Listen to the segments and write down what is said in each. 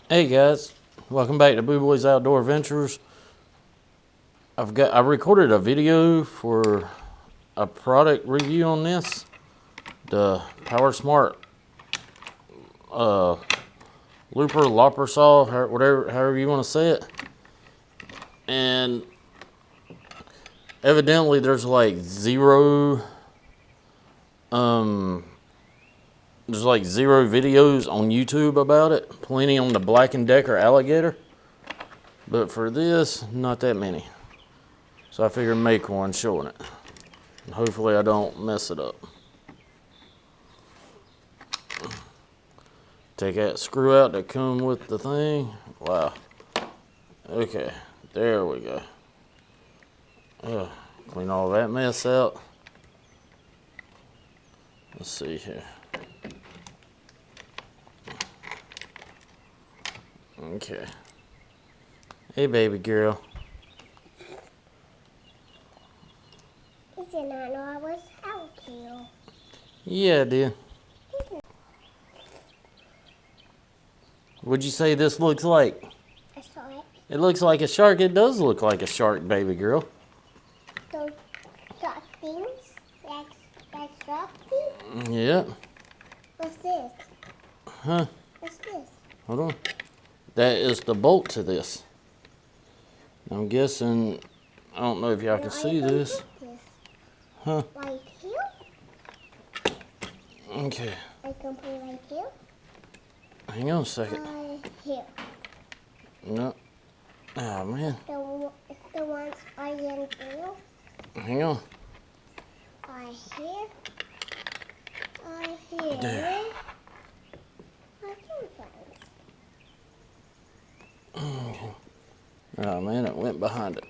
Hey guys, welcome back to Booboys Outdoor Adventures. I recorded a video for a product review on this, the Power Smart looper, lopper saw, however you want to say it. And evidently there's like zero videos on YouTube about it. Plenty on the Black & Decker alligator, but for this, not that many. So I figured make one showing it. And hopefully I don't mess it up. Take that screw out that come with the thing. Wow. Okay, there we go. Clean all that mess out. Let's see here. Okay. Hey, baby girl. Did you not know I was out here? Yeah, I did. What'd you say this looks like? A shark. It looks like a shark. It does look like a shark, baby girl. Those shark things? Like shark things? Yeah. What's this? Huh? What's this? Hold on. That is the bolt to this. I'm guessing, I don't know if y'all can see this. Huh? Right here? Okay. I can put it right here? Hang on a second. Here. No. Oh, man. The ones are in here. Hang on. Right here. Right here. There. Okay. Oh, man, it went behind it.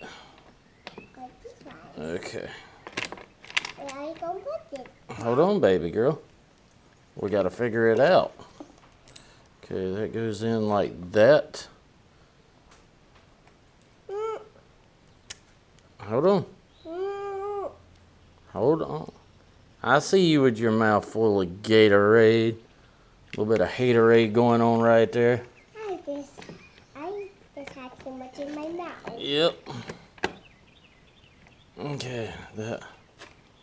Okay. Where are you going to put it? Hold on, baby girl. We got to figure it out. Okay, that goes in like that. Hold on. Hold on. I see you with your mouth full of Gatorade. A little bit of haterade going on right there. I just had too much in my mouth. Yep. Okay, that.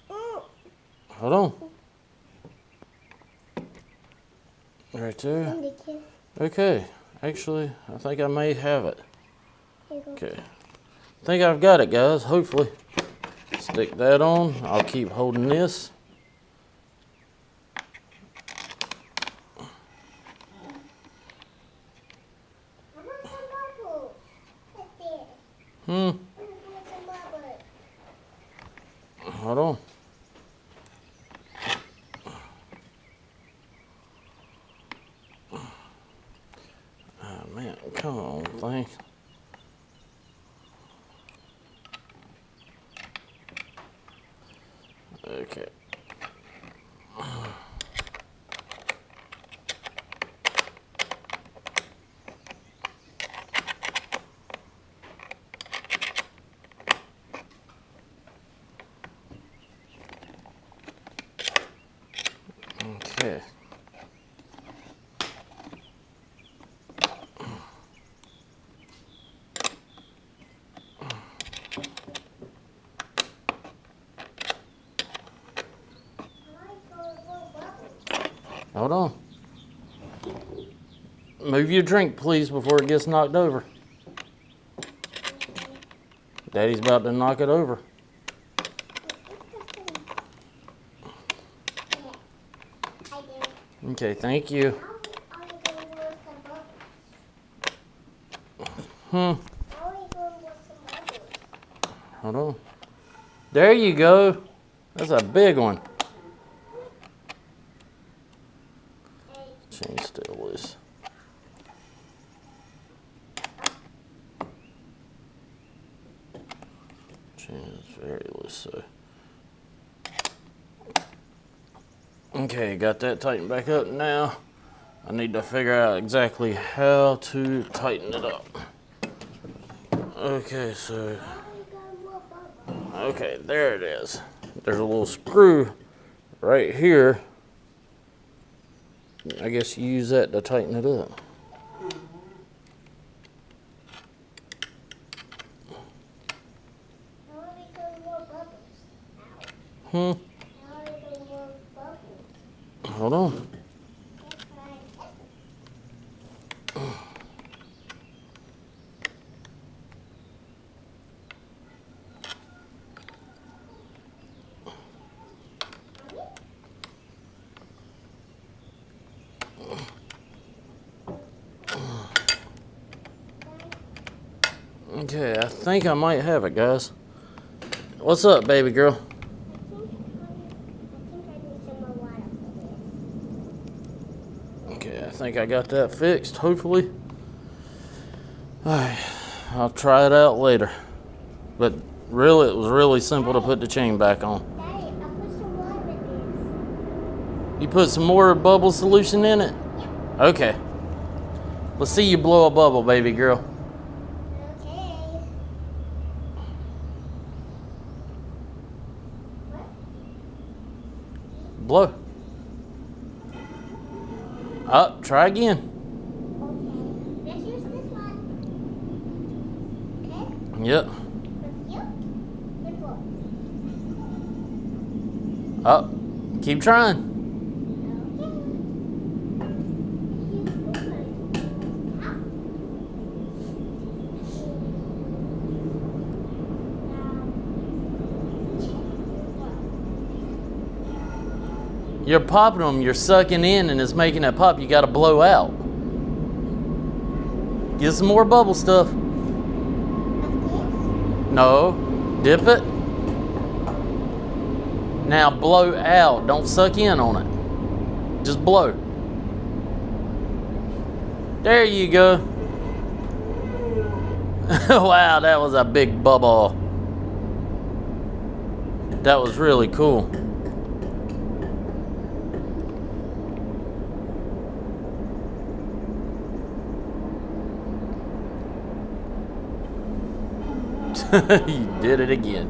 Hold on. Right there. Okay, actually, I think I may have it. Okay. I think I've got it, guys, hopefully. Stick that on. I'll keep holding this. Hold on. Oh, man, come on, thing. Okay. Okay. Hold on. Move your drink, please, before it gets knocked over. Daddy's about to knock it over. Okay, thank you. Hold on. There you go. That's a big one. Chain's still loose. Chain is very loose, so. Okay, got that tightened back up now. I need to figure out exactly how to tighten it up. Okay, so. Okay, there it is. There's a little screw right here. I guess you use that to tighten it up. Hmm. Hold on. Okay, I think I might have it, guys. What's up, baby girl? I think I need some more water for this. Okay, I think I got that fixed, hopefully. Alright, I'll try it out later. But really, it was really simple to put the chain back on. Daddy, I put some water in You put some more bubble solution in it? this. Okay. Let's see you blow a bubble, baby girl. Okay. What? Blow. Up, try again. Okay. Let's use this one. Okay? Yep. With you? Good boy. Up. Keep trying. You're popping them, you're sucking in, and it's making that pop. You got to blow out. Get some more bubble stuff. No, dip it. Now blow out. Don't suck in on it. Just blow. There you go. Wow, that was a big bubble. That was really cool. You did it again.